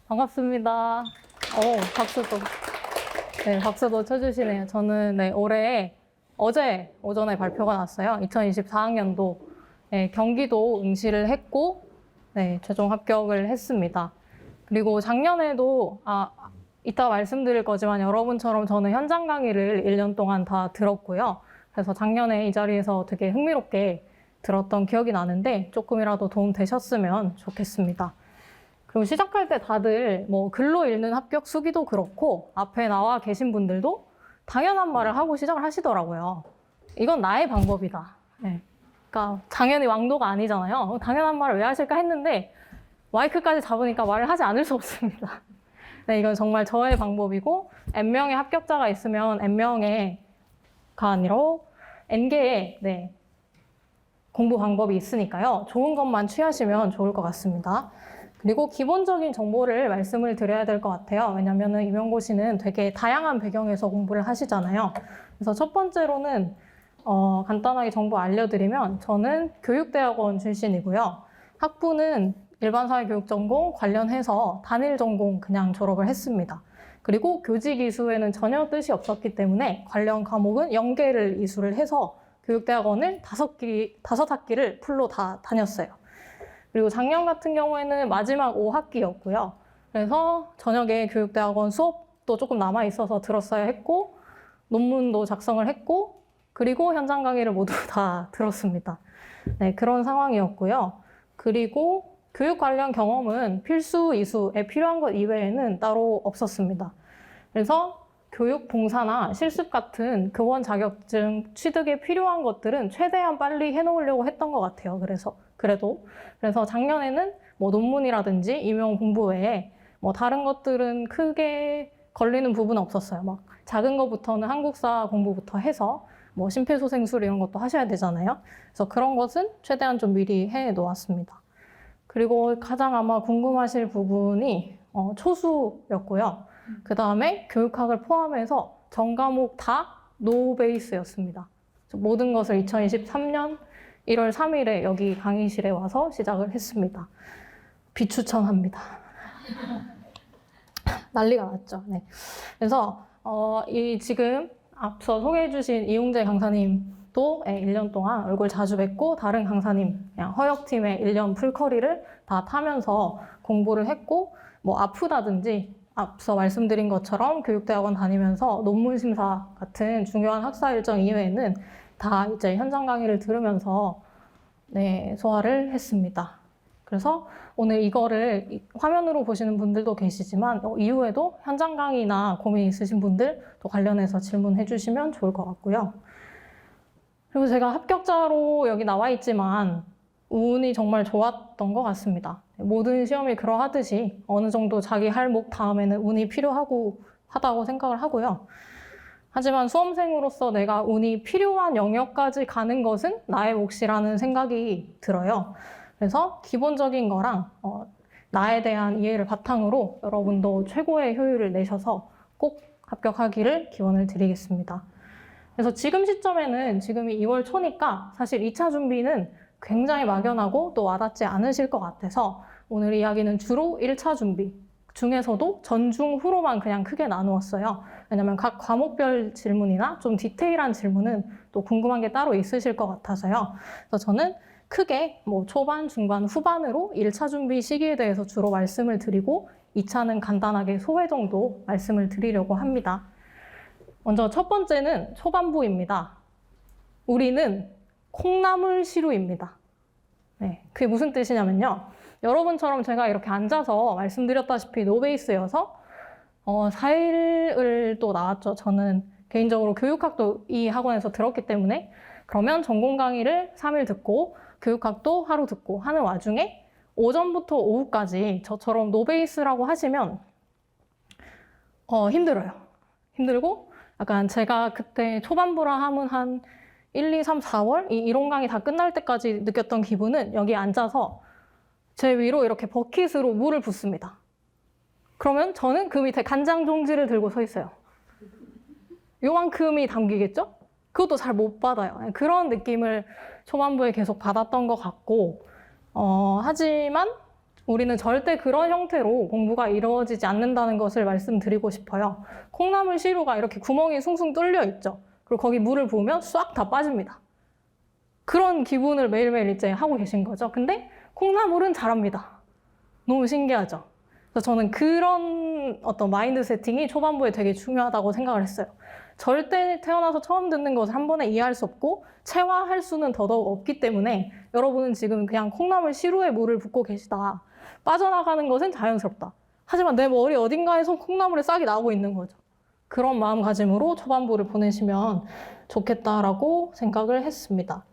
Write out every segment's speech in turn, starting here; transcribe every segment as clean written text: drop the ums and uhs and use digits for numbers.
반갑습니다. 박수도. 네, 박수도 쳐주시네요. 저는 올해 어제 오전에 발표가 났어요. 2024학년도 경기도 응시를 했고, 최종 합격을 했습니다. 그리고 작년에도, 이따 말씀드릴 거지만 여러분처럼 저는 현장 강의를 1년 동안 다 들었고요. 그래서 작년에 이 자리에서 되게 흥미롭게 들었던 기억이 나는데 조금이라도 도움 되셨으면 좋겠습니다. 그리고 시작할 때 다들 글로 읽는 합격 수기도 그렇고 앞에 나와 계신 분들도 당연한 말을 하고 시작을 하시더라고요. 이건 나의 방법이다. 그러니까 당연히 왕도가 아니잖아요. 당연한 말을 왜 하실까 했는데 마이크까지 잡으니까 말을 하지 않을 수 없습니다. 이건 정말 저의 방법이고 N명의 합격자가 있으면 N명의가 아니라 N개의 공부 방법이 있으니까요. 좋은 것만 취하시면 좋을 것 같습니다. 그리고 기본적인 정보를 말씀을 드려야 될 것 같아요. 왜냐하면 임용고시는 되게 다양한 배경에서 공부를 하시잖아요. 그래서 첫 번째로는 간단하게 정보 알려드리면 저는 교육대학원 출신이고요. 학부는 일반사회교육전공 관련해서 단일 전공 그냥 졸업을 했습니다. 그리고 교직이수에는 전혀 뜻이 없었기 때문에 관련 과목은 0개를 이수를 해서 교육대학원을 5학기를 풀로 다 다녔어요. 그리고 작년 같은 경우에는 마지막 5학기였고요. 그래서 저녁에 교육대학원 수업도 조금 남아있어서 들었어야 했고, 논문도 작성을 했고, 그리고 현장 강의를 모두 다 들었습니다. 그런 상황이었고요. 그리고 교육 관련 경험은 필수 이수에 필요한 것 이외에는 따로 없었습니다. 그래서 교육 봉사나 실습 같은 교원 자격증 취득에 필요한 것들은 최대한 빨리 해놓으려고 했던 것 같아요. 그래서 작년에는 논문이라든지 임용 공부 외에 다른 것들은 크게 걸리는 부분은 없었어요. 작은 것부터는 한국사 공부부터 해서 심폐소생술 이런 것도 하셔야 되잖아요. 그래서 그런 것은 최대한 좀 미리 해 놓았습니다. 그리고 가장 아마 궁금하실 부분이 초수였고요. 그 다음에 교육학을 포함해서 전 과목 다 노베이스였습니다. 모든 것을 2023년 1월 3일에 여기 강의실에 와서 시작을 했습니다. 비추천합니다. 난리가 났죠. 그래서 지금 앞서 소개해 주신 이용재 강사님도 1년 동안 얼굴 자주 뵙고 다른 강사님, 허역팀의 1년 풀커리를 다 타면서 공부를 했고 아프다든지 앞서 말씀드린 것처럼 교육대학원 다니면서 논문 심사 같은 중요한 학사 일정 이외에는 다 이제 현장 강의를 들으면서 소화를 했습니다. 그래서 오늘 이거를 화면으로 보시는 분들도 계시지만 이후에도 현장 강의나 고민 있으신 분들 또 관련해서 질문해 주시면 좋을 것 같고요. 그리고 제가 합격자로 여기 나와 있지만 운이 정말 좋았던 것 같습니다. 모든 시험이 그러하듯이 어느 정도 자기 할 목 다음에는 운이 필요하다고 생각을 하고요. 하지만 수험생으로서 내가 운이 필요한 영역까지 가는 것은 나의 몫이라는 생각이 들어요. 그래서 기본적인 거랑 나에 대한 이해를 바탕으로 여러분도 최고의 효율을 내셔서 꼭 합격하기를 기원을 드리겠습니다. 그래서 지금 시점에는 지금이 2월 초니까 사실 2차 준비는 굉장히 막연하고 또 와닿지 않으실 것 같아서 오늘 이야기는 주로 1차 준비 중에서도 전중 후로만 그냥 크게 나누었어요. 왜냐면 각 과목별 질문이나 좀 디테일한 질문은 또 궁금한 게 따로 있으실 것 같아서요. 그래서 저는 크게 초반, 중반, 후반으로 1차 준비 시기에 대해서 주로 말씀을 드리고 2차는 간단하게 소회 정도 말씀을 드리려고 합니다. 먼저 첫 번째는 초반부입니다. 우리는 콩나물 시루입니다. 그게 무슨 뜻이냐면요. 여러분처럼 제가 이렇게 앉아서 말씀드렸다시피 노베이스여서 4일을 또 나왔죠. 저는 개인적으로 교육학도 이 학원에서 들었기 때문에 그러면 전공 강의를 3일 듣고 교육학도 하루 듣고 하는 와중에 오전부터 오후까지 저처럼 노베이스라고 하시면 힘들어요. 힘들고 약간 제가 그때 초반부라 하면 한 1, 2, 3, 4월 이 이론 강의 다 끝날 때까지 느꼈던 기분은 여기 앉아서 제 위로 이렇게 버킷으로 물을 붓습니다. 그러면 저는 그 밑에 간장 종지를 들고 서 있어요. 요만큼이 담기겠죠? 그것도 잘 못 받아요. 그런 느낌을 초반부에 계속 받았던 것 같고 하지만 우리는 절대 그런 형태로 공부가 이루어지지 않는다는 것을 말씀드리고 싶어요. 콩나물 시루가 이렇게 구멍이 숭숭 뚫려 있죠. 그리고 거기 물을 부으면 싹 다 빠집니다. 그런 기분을 매일매일 이제 하고 계신 거죠. 근데 콩나물은 잘합니다. 너무 신기하죠. 그래서 저는 그런 어떤 마인드 세팅이 초반부에 되게 중요하다고 생각을 했어요. 절대 태어나서 처음 듣는 것을 한 번에 이해할 수 없고 체화할 수는 더더욱 없기 때문에 여러분은 지금 그냥 콩나물 시루에 물을 붓고 계시다. 빠져나가는 것은 자연스럽다. 하지만 내 머리 어딘가에서 콩나물의 싹이 나오고 있는 거죠. 그런 마음가짐으로 초반부를 보내시면 좋겠다라고 생각을 했습니다.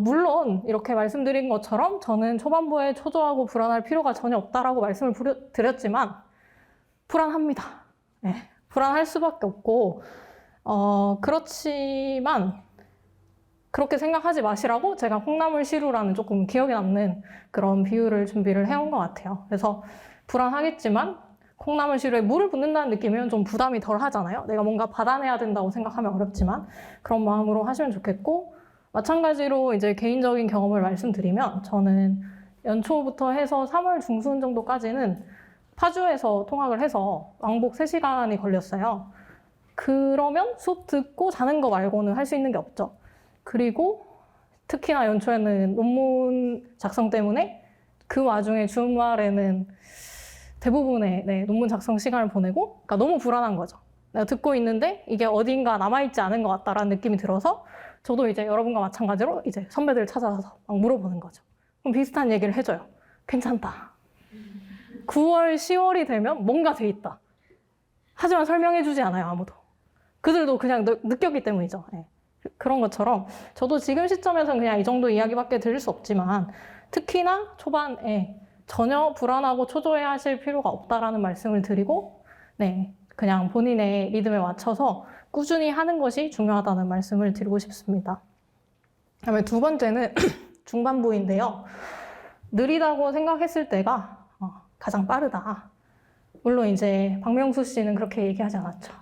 물론 이렇게 말씀드린 것처럼 저는 초반부에 초조하고 불안할 필요가 전혀 없다라고 말씀을 드렸지만 불안합니다. 네, 불안할 수밖에 없고 그렇지만 그렇게 생각하지 마시라고 제가 콩나물 시루라는 조금 기억에 남는 그런 비유를 준비를 해온 것 같아요. 그래서 불안하겠지만 콩나물 시루에 물을 붓는다는 느낌이면 좀 부담이 덜 하잖아요. 내가 뭔가 받아내야 된다고 생각하면 어렵지만 그런 마음으로 하시면 좋겠고 마찬가지로 이제 개인적인 경험을 말씀드리면 저는 연초부터 해서 3월 중순 정도까지는 파주에서 통학을 해서 왕복 3시간이 걸렸어요. 그러면 수업 듣고 자는 거 말고는 할 수 있는 게 없죠. 그리고 특히나 연초에는 논문 작성 때문에 그 와중에 주말에는 대부분의 논문 작성 시간을 보내고 그러니까 너무 불안한 거죠. 내가 듣고 있는데 이게 어딘가 남아있지 않은 것 같다라는 느낌이 들어서 저도 이제 여러분과 마찬가지로 이제 선배들 찾아서 막 물어보는 거죠. 그럼 비슷한 얘기를 해줘요. 괜찮다. 9월, 10월이 되면 뭔가 돼 있다. 하지만 설명해주지 않아요, 아무도. 그들도 그냥 느꼈기 때문이죠. 네. 그런 것처럼 저도 지금 시점에서는 그냥 이 정도 이야기밖에 드릴 수 없지만 특히나 초반에 전혀 불안하고 초조해 하실 필요가 없다라는 말씀을 드리고 네, 그냥 본인의 리듬에 맞춰서 꾸준히 하는 것이 중요하다는 말씀을 드리고 싶습니다. 그다음에 두 번째는 중반부인데요. 느리다고 생각했을 때가 가장 빠르다. 물론 이제 박명수 씨는 그렇게 얘기하지 않았죠.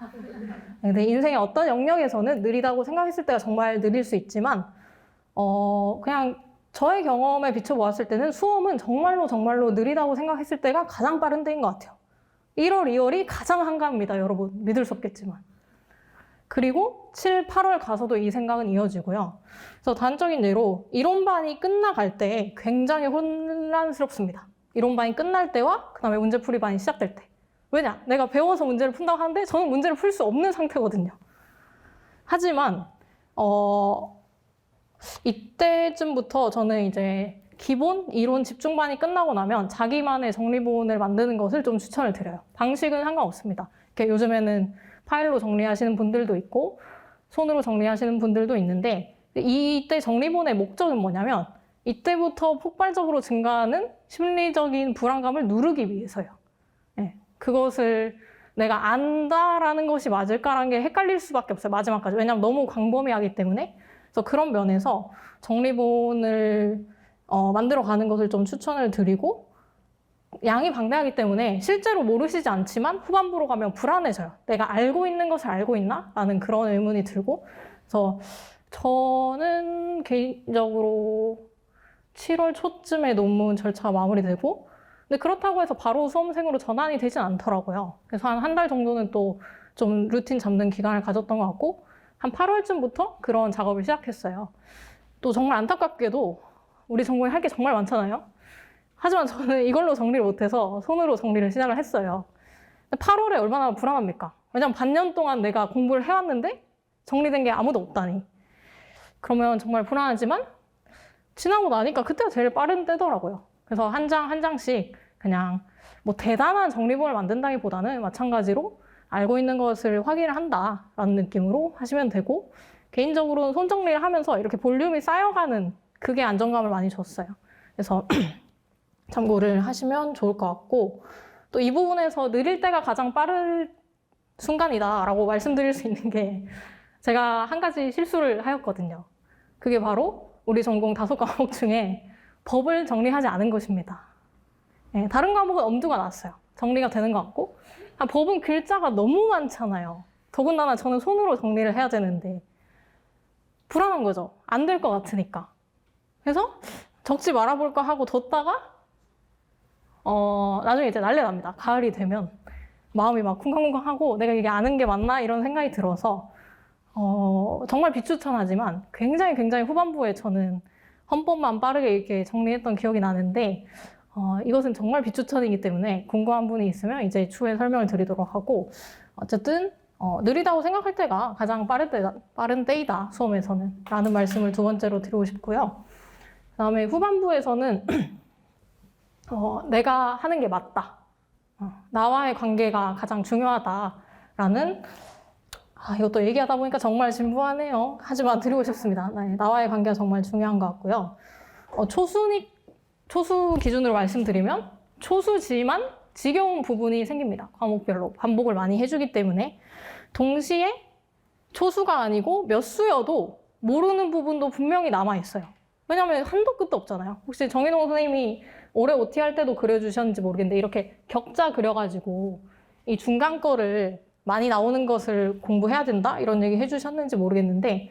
근데 인생의 어떤 영역에서는 느리다고 생각했을 때가 정말 느릴 수 있지만 그냥 저의 경험에 비춰보았을 때는 수험은 정말로 느리다고 생각했을 때가 가장 빠른 때인 것 같아요. 1월, 2월이 가장 한가합니다, 여러분. 믿을 수 없겠지만. 그리고 7, 8월 가서도 이 생각은 이어지고요. 그래서 단적인 예로 이론반이 끝나갈 때 굉장히 혼란스럽습니다. 이론반이 끝날 때와 그 다음에 문제풀이반이 시작될 때. 왜냐? 내가 배워서 문제를 푼다고 하는데 저는 문제를 풀 수 없는 상태거든요. 하지만 이때쯤부터 저는 이제 기본 이론 집중반이 끝나고 나면 자기만의 정리본을 만드는 것을 좀 추천을 드려요. 방식은 상관없습니다. 이렇게 요즘에는 파일로 정리하시는 분들도 있고 손으로 정리하시는 분들도 있는데 이때 정리본의 목적은 뭐냐면 이때부터 폭발적으로 증가하는 심리적인 불안감을 누르기 위해서요. 네, 그것을 내가 안다라는 것이 맞을까라는 게 헷갈릴 수밖에 없어요. 마지막까지. 왜냐하면 너무 광범위하기 때문에. 그래서 그런 면에서 정리본을 만들어가는 것을 좀 추천을 드리고 양이 방대하기 때문에 실제로 모르시지 않지만 후반부로 가면 불안해져요. 내가 알고 있는 것을 알고 있나? 라는 그런 의문이 들고 그래서 저는 개인적으로 7월 초쯤에 논문 절차가 마무리되고 근데 그렇다고 해서 바로 수험생으로 전환이 되진 않더라고요. 그래서 한 달 정도는 또 좀 루틴 잡는 기간을 가졌던 것 같고 한 8월쯤부터 그런 작업을 시작했어요. 또 정말 안타깝게도 우리 전공에 할 게 정말 많잖아요. 하지만 저는 이걸로 정리를 못해서 손으로 정리를 시작을 했어요. 8월에 얼마나 불안합니까? 왜냐면 반년 동안 내가 공부를 해왔는데 정리된 게 아무도 없다니. 그러면 정말 불안하지만 지나고 나니까 그때가 제일 빠른 때더라고요. 그래서 한 장 한 장씩 그냥 뭐 대단한 정리본을 만든다기보다는 마찬가지로 알고 있는 것을 확인을 한다라는 느낌으로 하시면 되고 개인적으로는 손 정리를 하면서 이렇게 볼륨이 쌓여가는 그게 안정감을 많이 줬어요. 그래서 참고를 하시면 좋을 것 같고 또 이 부분에서 느릴 때가 가장 빠른 순간이다라고 말씀드릴 수 있는 게 제가 한 가지 실수를 하였거든요. 그게 바로 우리 전공 5과목 중에 법을 정리하지 않은 것입니다. 네, 다른 과목은 엄두가 났어요. 정리가 되는 것 같고 법은 글자가 너무 많잖아요. 더군다나 저는 손으로 정리를 해야 되는데 불안한 거죠. 안 될 것 같으니까. 그래서 적지 말아볼까 하고 뒀다가 나중에 이제 난리 납니다. 가을이 되면 마음이 막 쿵쾅쿵쾅하고 내가 이게 아는 게 맞나 이런 생각이 들어서 정말 비추천하지만 굉장히 굉장히 후반부에 저는 헌법만 빠르게 이렇게 정리했던 기억이 나는데 이것은 정말 비추천이기 때문에 궁금한 분이 있으면 이제 추후에 설명을 드리도록 하고 어쨌든 느리다고 생각할 때가 가장 빠른 때이다 수험에서는 라는 말씀을 두 번째로 드리고 싶고요. 그 다음에 후반부에서는 내가 하는 게 맞다. 나와의 관계가 가장 중요하다라는 이것도 얘기하다 보니까 정말 진부하네요. 하지만 드리고 싶습니다. 네, 나와의 관계가 정말 중요한 것 같고요. 초수 기준으로 말씀드리면 초수지만 지겨운 부분이 생깁니다. 과목별로 반복을 많이 해주기 때문에 동시에 초수가 아니고 몇 수여도 모르는 부분도 분명히 남아있어요. 왜냐하면 한도 끝도 없잖아요. 혹시 정인홍 선생님이 올해 OT 할 때도 그려주셨는지 모르겠는데 이렇게 격자 그려가지고 이 중간 거를 많이 나오는 것을 공부해야 된다? 이런 얘기 해주셨는지 모르겠는데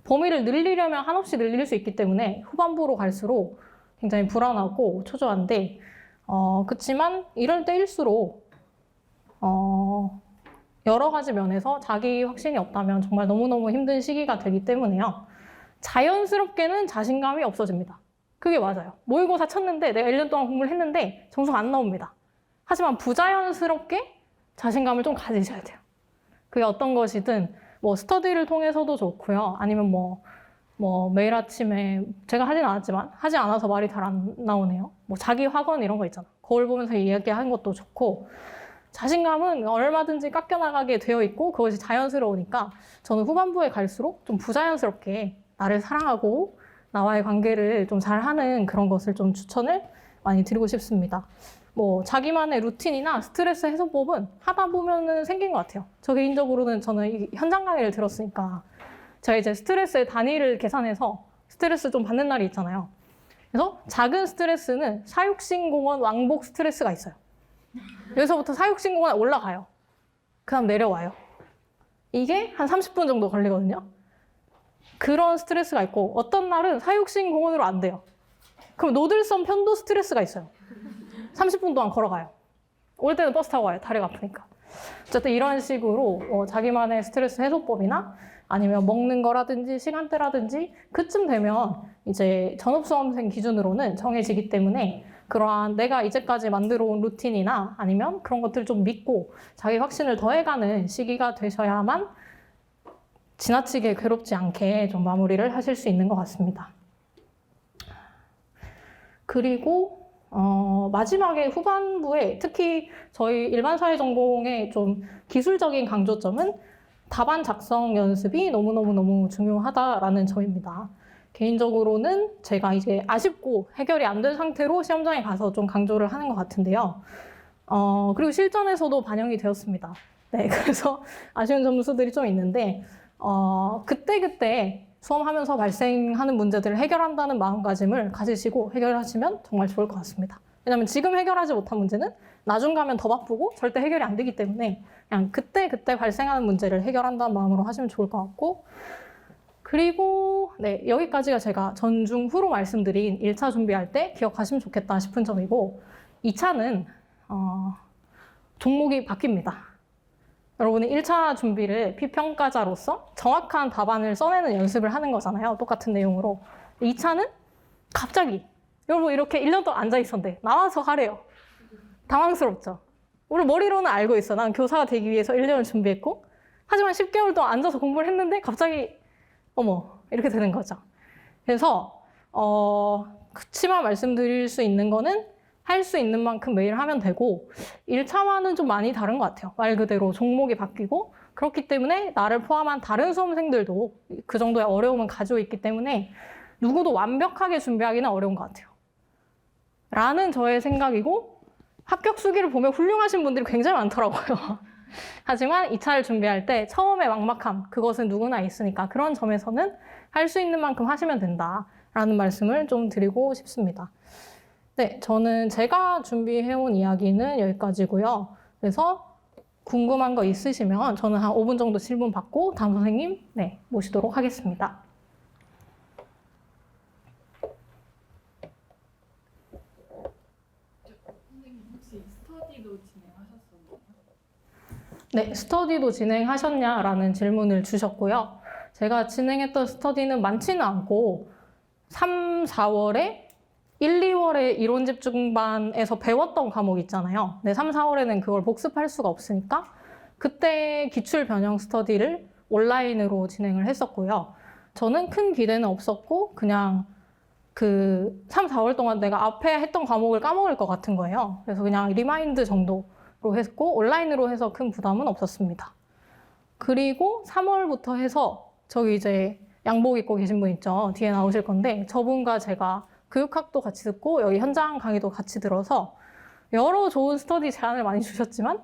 범위를 늘리려면 한없이 늘릴 수 있기 때문에 후반부로 갈수록 굉장히 불안하고 초조한데 그치만 이럴 때일수록 여러 가지 면에서 자기 확신이 없다면 정말 너무너무 힘든 시기가 되기 때문에요. 자연스럽게는 자신감이 없어집니다. 그게 맞아요. 모의고사 쳤는데 내가 1년 동안 공부를 했는데 점수가 안 나옵니다. 하지만 부자연스럽게 자신감을 좀 가지셔야 돼요. 그게 어떤 것이든 뭐 스터디를 통해서도 좋고요. 아니면 뭐 매일 아침에 제가 하진 않았지만 하지 않아서 말이 잘 안 나오네요. 뭐 자기 학원 이런 거 있잖아. 거울 보면서 이야기하는 것도 좋고 자신감은 얼마든지 깎여나가게 되어 있고 그것이 자연스러우니까 저는 후반부에 갈수록 좀 부자연스럽게 나를 사랑하고 나와의 관계를 좀 잘하는 그런 것을 좀 추천을 많이 드리고 싶습니다. 뭐 자기만의 루틴이나 스트레스 해소법은 하다 보면은 생긴 것 같아요. 저 개인적으로는 저는 현장 강의를 들었으니까 제가 이제 스트레스의 단위를 계산해서 스트레스 좀 받는 날이 있잖아요. 그래서 작은 스트레스는 사육신공원 왕복 스트레스가 있어요. 여기서부터 사육신공원에 올라가요. 그 다음 내려와요. 이게 한 30분 정도 걸리거든요. 그런 스트레스가 있고 어떤 날은 사육신공원으로 안 돼요. 그럼 노들섬 편도 스트레스가 있어요. 30분 동안 걸어가요. 올 때는 버스 타고 와요. 다리가 아프니까. 어쨌든 이런 식으로 자기만의 스트레스 해소법이나 아니면 먹는 거라든지 시간대라든지 그쯤 되면 이제 전업수험생 기준으로는 정해지기 때문에 그러한 내가 이제까지 만들어 온 루틴이나 아니면 그런 것들을 좀 믿고 자기 확신을 더해가는 시기가 되셔야만 지나치게 괴롭지 않게 좀 마무리를 하실 수 있는 것 같습니다. 그리고 마지막에 후반부에 특히 저희 일반사회 전공의 좀 기술적인 강조점은 답안 작성 연습이 너무 중요하다라는 점입니다. 개인적으로는 제가 이제 아쉽고 해결이 안 된 상태로 시험장에 가서 좀 강조를 하는 것 같은데요. 그리고 실전에서도 반영이 되었습니다. 네, 그래서 아쉬운 점수들이 좀 있는데 그때그때 수험하면서 발생하는 문제들을 해결한다는 마음가짐을 가지시고 해결하시면 정말 좋을 것 같습니다. 왜냐하면 지금 해결하지 못한 문제는 나중 가면 더 바쁘고 절대 해결이 안 되기 때문에 그냥 그때 발생하는 문제를 해결한다는 마음으로 하시면 좋을 것 같고 그리고 네, 여기까지가 제가 전중 후로 말씀드린 1차 준비할 때 기억하시면 좋겠다 싶은 점이고 2차는 종목이 바뀝니다. 여러분이 1차 준비를 피평가자로서 정확한 답안을 써내는 연습을 하는 거잖아요. 똑같은 내용으로. 2차는 갑자기 여러분 이렇게 1년 동안 앉아 있었는데 나와서 하래요. 당황스럽죠. 우리 머리로는 알고 있어. 난 교사가 되기 위해서 1년을 준비했고 하지만 10개월 동안 앉아서 공부를 했는데 갑자기 어머 이렇게 되는 거죠. 그래서 그치만 말씀드릴 수 있는 거는 할 수 있는 만큼 매일 하면 되고 1차와는 좀 많이 다른 것 같아요. 말 그대로 종목이 바뀌고 그렇기 때문에 나를 포함한 다른 수험생들도 그 정도의 어려움은 가지고 있기 때문에 누구도 완벽하게 준비하기는 어려운 것 같아요. 라는 저의 생각이고 합격 수기를 보면 훌륭하신 분들이 굉장히 많더라고요. 하지만 2차를 준비할 때 처음에 막막함, 그것은 누구나 있으니까 그런 점에서는 할 수 있는 만큼 하시면 된다라는 말씀을 좀 드리고 싶습니다. 네, 저는 제가 준비해온 이야기는 여기까지고요. 그래서 궁금한 거 있으시면 저는 한 5분 정도 질문 받고 다음 선생님 모시도록 하겠습니다. 스터디도 진행하셨었나요? 네, 스터디도 진행하셨냐라는 질문을 주셨고요. 제가 진행했던 스터디는 많지는 않고 3, 4월에 1, 2월에 이론 집중반에서 배웠던 과목 있잖아요. 네, 3, 4월에는 그걸 복습할 수가 없으니까 그때 기출 변형 스터디를 온라인으로 진행을 했었고요. 저는 큰 기대는 없었고 그냥 그 3, 4월 동안 내가 앞에 했던 과목을 까먹을 것 같은 거예요. 그래서 그냥 리마인드 정도로 했고 온라인으로 해서 큰 부담은 없었습니다. 그리고 3월부터 해서 저기 이제 양복 입고 계신 분 있죠. 뒤에 나오실 건데 저분과 제가 교육학도 같이 듣고 여기 현장 강의도 같이 들어서 여러 좋은 스터디 제안을 많이 주셨지만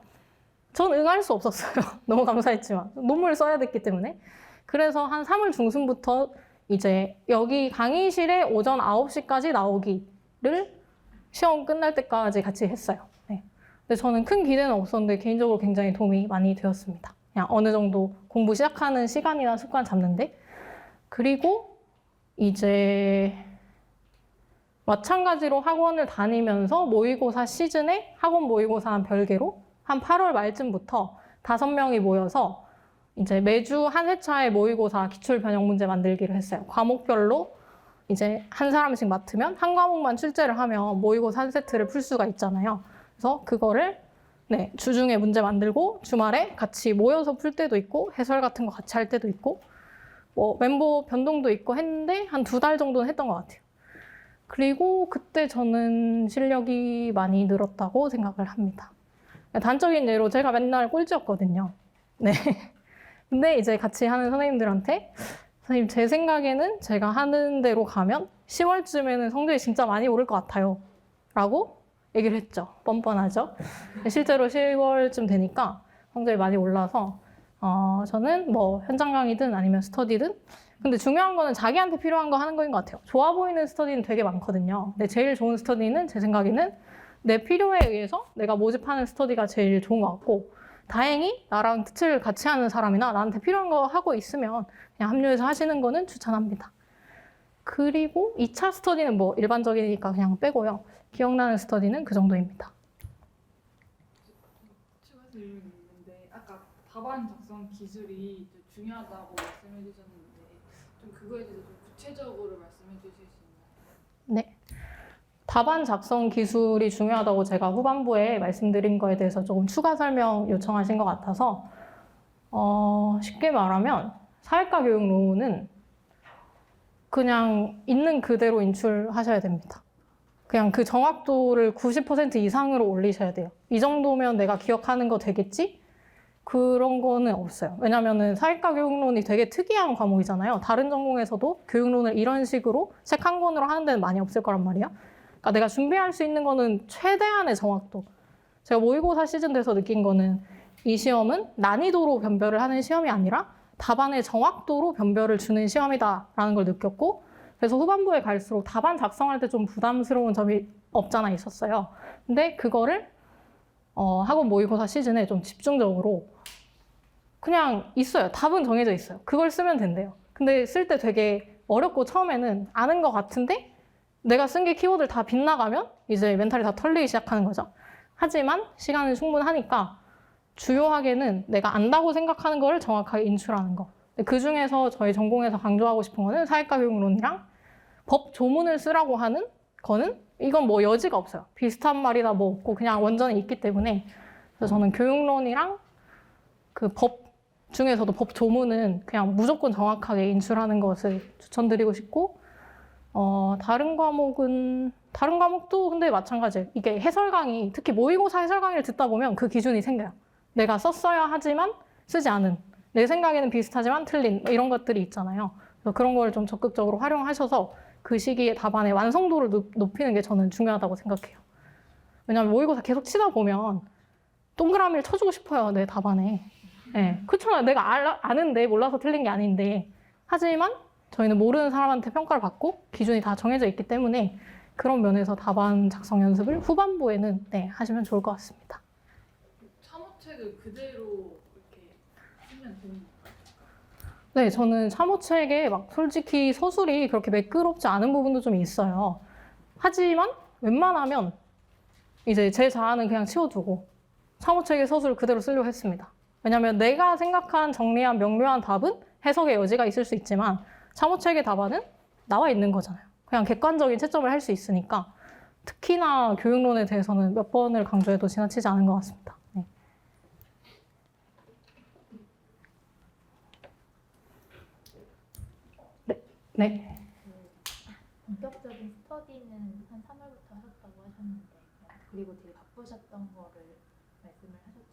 전 응할 수 없었어요. 너무 감사했지만 논문을 써야 됐기 때문에. 그래서 한 3월 중순부터 이제 여기 강의실에 오전 9시까지 나오기를 시험 끝날 때까지 같이 했어요. 네. 근데 저는 큰 기대는 없었는데 개인적으로 굉장히 도움이 많이 되었습니다. 그냥 어느 정도 공부 시작하는 시간이나 습관 잡는데. 그리고 이제 마찬가지로 학원을 다니면서 모의고사 시즌에 학원 모의고사랑 별개로 한 8월 말쯤부터 5명이 모여서 이제 매주 한 회차의 모의고사 기출 변형 문제 만들기를 했어요. 과목별로 이제 한 사람씩 맡으면 한 과목만 출제를 하면 모의고사 한 세트를 풀 수가 있잖아요. 그래서 그거를 네, 주중에 문제 만들고 주말에 같이 모여서 풀 때도 있고 해설 같은 거 같이 할 때도 있고 뭐 멤버 변동도 있고 했는데 한 2달 정도는 했던 것 같아요. 그리고 그때 저는 실력이 많이 늘었다고 생각을 합니다. 단적인 예로 제가 맨날 꼴찌였거든요. 네. 근데 이제 같이 하는 선생님들한테 선생님 제 생각에는 제가 하는 대로 가면 10월쯤에는 성적이 진짜 많이 오를 것 같아요. 라고 얘기를 했죠. 뻔뻔하죠. 실제로 10월쯤 되니까 성적이 많이 올라서 저는 뭐 현장 강의든 아니면 스터디든 근데 중요한 거는 자기한테 필요한 거 하는 거인 것 같아요. 좋아 보이는 스터디는 되게 많거든요. 근데 제일 좋은 스터디는 제 생각에는 내 필요에 의해서 내가 모집하는 스터디가 제일 좋은 것 같고 다행히 나랑 특치를 같이 하는 사람이나 나한테 필요한 거 하고 있으면 그냥 합류해서 하시는 거는 추천합니다. 그리고 2차 스터디는 뭐 일반적이니까 그냥 빼고요. 기억나는 스터디는 그 정도입니다. 추가 질문이 있는데 아까 답안 작성 기술이 좀 중요하다고 말씀해 주셨는데 좀 그거에 대해서 좀 구체적으로 말씀해 주실 수 있나요? 네. 답안 작성 기술이 중요하다고 제가 후반부에 말씀드린 거에 대해서 조금 추가 설명 요청하신 것 같아서 쉽게 말하면 사회과 교육론은 그냥 있는 그대로 인출하셔야 됩니다. 그냥 그 정확도를 90% 이상으로 올리셔야 돼요. 이 정도면 내가 기억하는 거 되겠지? 그런 거는 없어요. 왜냐면은 사회과 교육론이 되게 특이한 과목이잖아요. 다른 전공에서도 교육론을 이런 식으로 책 한 권으로 하는 데는 많이 없을 거란 말이야. 그러니까 내가 준비할 수 있는 거는 최대한의 정확도. 제가 모의고사 시즌 돼서 느낀 거는 이 시험은 난이도로 변별을 하는 시험이 아니라 답안의 정확도로 변별을 주는 시험이다라는 걸 느꼈고 그래서 후반부에 갈수록 답안 작성할 때 좀 부담스러운 점이 없잖아 있었어요. 근데 그거를 학원 모의고사 시즌에 좀 집중적으로 그냥 있어요. 답은 정해져 있어요. 그걸 쓰면 된대요. 근데 쓸 때 되게 어렵고 처음에는 아는 것 같은데 내가 쓴 게 키워드를 다 빗나가면 이제 멘탈이 다 털리기 시작하는 거죠. 하지만 시간은 충분하니까 주요하게는 내가 안다고 생각하는 거를 정확하게 인출하는 거. 그 중에서 저희 전공에서 강조하고 싶은 거는 사회과 교육론이랑 법 조문을 쓰라고 하는 거는 이건 뭐 여지가 없어요. 비슷한 말이나 뭐 없고 그냥 원전이 있기 때문에 그래서 저는 교육론이랑 그 법 중에서도 법 조문은 그냥 무조건 정확하게 인출하는 것을 추천드리고 싶고 다른 과목도 근데 마찬가지예요. 이게 해설 강의, 특히 모의고사 해설 강의를 듣다 보면 그 기준이 생겨요. 내가 썼어야 하지만 쓰지 않은, 내 생각에는 비슷하지만 틀린 이런 것들이 있잖아요. 그래서 그런 걸 좀 적극적으로 활용하셔서 그 시기에 답안의 완성도를 높이는 게 저는 중요하다고 생각해요. 왜냐하면 모의고사 계속 치다 보면 동그라미를 쳐주고 싶어요, 내 답안에. 네, 그렇잖아요. 내가 아는데 몰라서 틀린 게 아닌데. 하지만 저희는 모르는 사람한테 평가를 받고 기준이 다 정해져 있기 때문에 그런 면에서 답안 작성 연습을 후반부에는 하시면 좋을 것 같습니다. 참호책을 그대로 이렇게 쓰면 되는 건가요? 네, 저는 참호책에 막 솔직히 서술이 그렇게 매끄럽지 않은 부분도 좀 있어요. 하지만 웬만하면 이제 제 자아는 그냥 치워두고 사무책의 서술을 그대로 쓰려고 했습니다. 왜냐하면 내가 생각한 정리한 명료한 답은 해석의 여지가 있을 수 있지만 사무책의 답안은 나와 있는 거잖아요. 그냥 객관적인 채점을 할 수 있으니까 특히나 교육론에 대해서는 몇 번을 강조해도 지나치지 않은 것 같습니다. 네. 네. 본격적인 스터디는 한 3월부터 하셨다고 하셨는데 그리고 되게 바쁘셨던 거를 말씀을 하셨잖아요.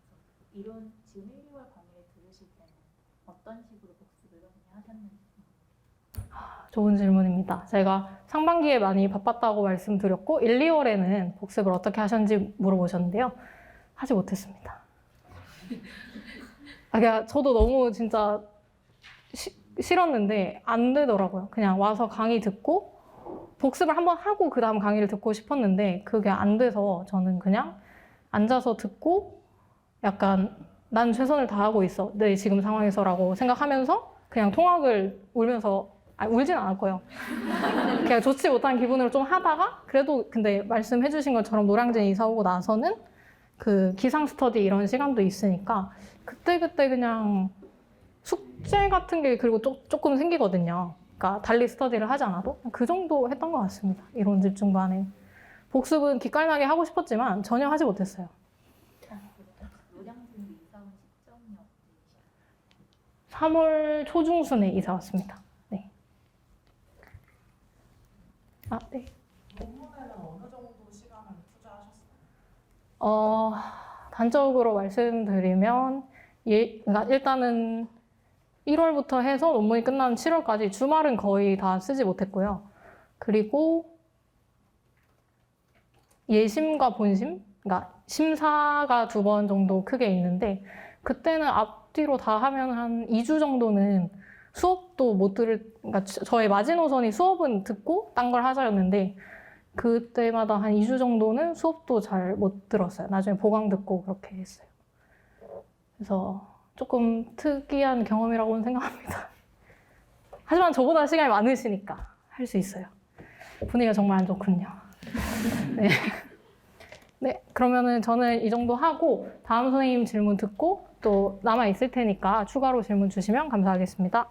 그래서 이론 지금 1, 2월 강의를 들으실 때는 어떤 식으로 복습을 많이 하셨는지. 좋은 질문입니다. 제가 상반기에 많이 바빴다고 말씀드렸고 1, 2월에는 복습을 어떻게 하셨는지 물어보셨는데요. 하지 못했습니다. 그러니까 저도 너무 진짜 싫었는데 안 되더라고요. 그냥 와서 강의 듣고 복습을 한번 하고 그 다음 강의를 듣고 싶었는데 그게 안 돼서 저는 그냥 앉아서 듣고 약간 난 최선을 다하고 있어. 내 지금 상황에서라고 생각하면서 그냥 통학을 울면서 울진 않았고요. 그냥 좋지 못한 기분으로 좀 하다가 그래도 근데 말씀해 주신 것처럼 노량진 이사 오고 나서는 그 기상 스터디 이런 시간도 있으니까 그때그때 그냥 숙제 같은 게 그리고 조금 생기거든요. 그러니까 달리 스터디를 하지 않아도 그 정도 했던 것 같습니다. 이론 집중반에. 복습은 기깔나게 하고 싶었지만 전혀 하지 못했어요. 노량진으로 이사 온 시점이 어떠세요? 3월 초중순에 이사 왔습니다. 네. 네. 논문에는 어느 정도 시간을 투자하셨어요? 단적으로 말씀드리면 그러니까 일단은 1월부터 해서 논문이 끝나는 7월까지 주말은 거의 다 쓰지 못했고요. 그리고 예심과 본심, 그러니까 심사가 2번 정도 크게 있는데 그때는 앞뒤로 다 하면 한 2주 정도는 수업도 못 그러니까 저의 마지노선이 수업은 듣고 딴 걸 하자였는데 그때마다 한 2주 정도는 수업도 잘 못 들었어요. 나중에 보강 듣고 그렇게 했어요. 그래서 조금 특이한 경험이라고는 생각합니다. 하지만 저보다 시간이 많으시니까 할 수 있어요. 분위기가 정말 안 좋군요. 네. 네, 그러면은 저는 이 정도 하고 다음 선생님 질문 듣고 또 남아 있을 테니까 추가로 질문 주시면 감사하겠습니다.